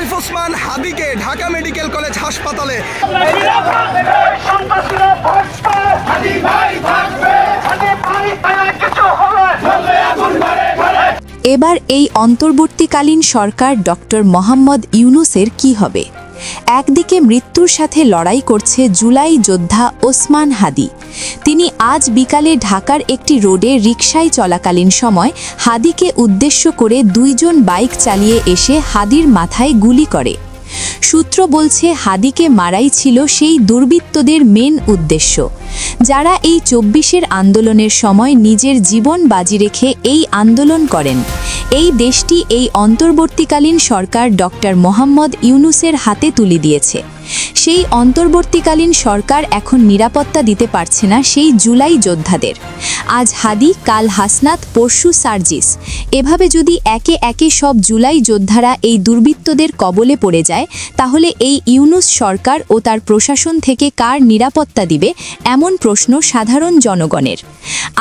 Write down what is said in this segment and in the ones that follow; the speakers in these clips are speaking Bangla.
শরীফ ওসমান হাদিকে ঢাকা মেডিকেল কলেজ হাসপাতালে। এবার এই অন্তর্বর্তীকালীন সরকার ডক্টর মোহাম্মদ ইউনূসের কি হবে? একদিকে মৃত্যুর সাথে লড়াই করছে জুলাই যোদ্ধা ওসমান হাদি। তিনি আজ বিকালে ঢাকার একটি রোডে রিকশায় চলাকালীন সময় হাদিকে উদ্দেশ্য করে দুইজন বাইক চালিয়ে এসে হাদির মাথায় গুলি করে। সূত্র বলছে হাদিকে মারাই ছিল সেই দুর্বৃত্তদের মেন উদ্দেশ্য, যারা এই ২৪-এর আন্দোলনের সময় নিজের জীবন বাজি রেখে এই আন্দোলন করেন। এই দেশটি এই অন্তর্বর্তীকালীন সরকার ডক্টর মোহাম্মদ ইউনূসের হাতে তুলে দিয়েছে। সেই অন্তর্বর্তীকালীন সরকার এখন নিরাপত্তা দিতে পারছে না সেই জুলাই যোদ্ধাদের। আজ হাদি, কাল হাসনাত, পরশু সার্জিস। এভাবে যদি একে একে সব জুলাই যোদ্ধারা এই দুর্বৃত্তদের কবলে পড়ে যায়, তাহলে এই ইউনূস সরকার ও তার প্রশাসন থেকে কার নিরাপত্তা দিবে, এমন প্রশ্ন সাধারণ জনগণের।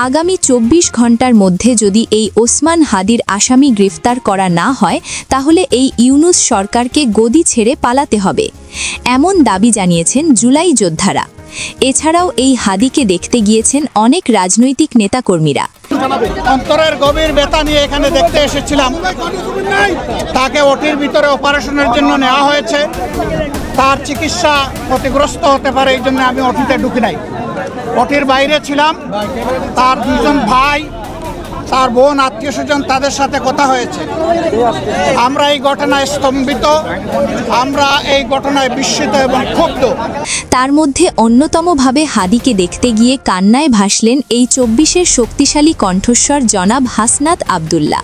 আগামী ২৪ ঘন্টার মধ্যে যদি এই ওসমান হাদির আসামি গ্রেফতার করা না হয়, তাহলে এই ইউনূস সরকারকে গদি ছেড়ে পালাতে হবে, এমন দাবি জানিয়েছেন জুলাই যোদ্ধারা। এছাড়াও এই হাদিকে দেখতে গিয়েছেন অনেক রাজনৈতিক নেতাকর্মীরা। অন্তরের গভীর ব্যথা নিয়ে এখানে দেখতে এসেছিলাম। তাকে ওটির ভিতরে অপারেশনের জন্য নেওয়া হয়েছে। তার চিকিৎসা ক্ষতিগ্রস্ত হতে পারে, এই জন্য আমি ওটিতে ঢুকি নাই, ওটির বাইরে ছিলাম। তার দুজন ভাই, তার বোন, আত্মীয় স্বজন, তাদের সাথে কথা হয়েছে। আমরা এই ঘটনায় স্তম্ভিত, আমরা এই ঘটনায় বিস্মিত এবং ক্ষুব্ধ। তার মধ্যে অন্যতমভাবে হাদিকে দেখতে গিয়ে কান্নায় ভাসলেন এই ২৪-এর শক্তিশালী কণ্ঠস্বর জনাব হাসনাত আবদুল্লাহ।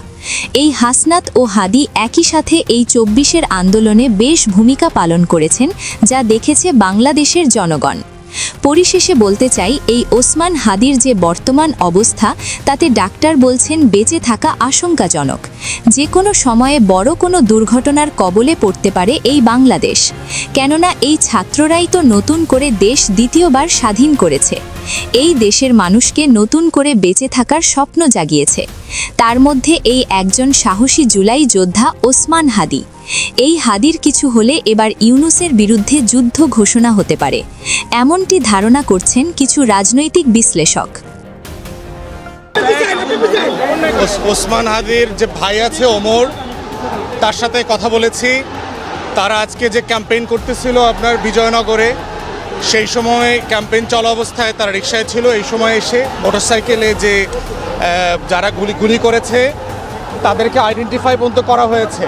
এই হাসনাত ও হাদি একই সাথে এই ২৪-এর আন্দোলনে বেশ ভূমিকা পালন করেছেন, যা দেখেছে বাংলাদেশের জনগণ। পরিশেষে বলতে চাই, এই ওসমান হাদির যে বর্তমান অবস্থা, তাতে ডাক্তার বলছেন বেঁচে থাকা আশঙ্কাজনক। যে কোনো সময়ে বড় কোনো দুর্ঘটনার কবলে পড়তে পারে এই বাংলাদেশ। কেননা এই ছাত্ররাই তো নতুন করে দেশ দ্বিতীয়বার স্বাধীন করেছে। এই দেশের মানুষকে নতুন করে বেঁচে থাকার স্বপ্ন জাগিয়েছে। তার মধ্যে এই একজন সাহসী জুলাই যোদ্ধা ওসমান হাদি। এই হাদির কিছু হলে এবার ইউনূসের বিরুদ্ধে যুদ্ধ ঘোষণা হতে পারে, এমনটি ধারণা করছেন কিছু রাজনৈতিক বিশ্লেষক। ওসমান হাদির যে ভাই আছে ওমর, তার সাথে কথা বলেছি। তারা আজকে যে ক্যাম্পেইন করতেছিল আপনার বিজয়নগরে, সেই সময় ক্যাম্পেইন চলা অবস্থায় তারা রিকশায় ছিল। এই সময় এসে মোটরসাইকেলে যে যারা গুলি করেছে তাদেরকে আইডেন্টিফাই পর্যন্ত করা হয়েছে।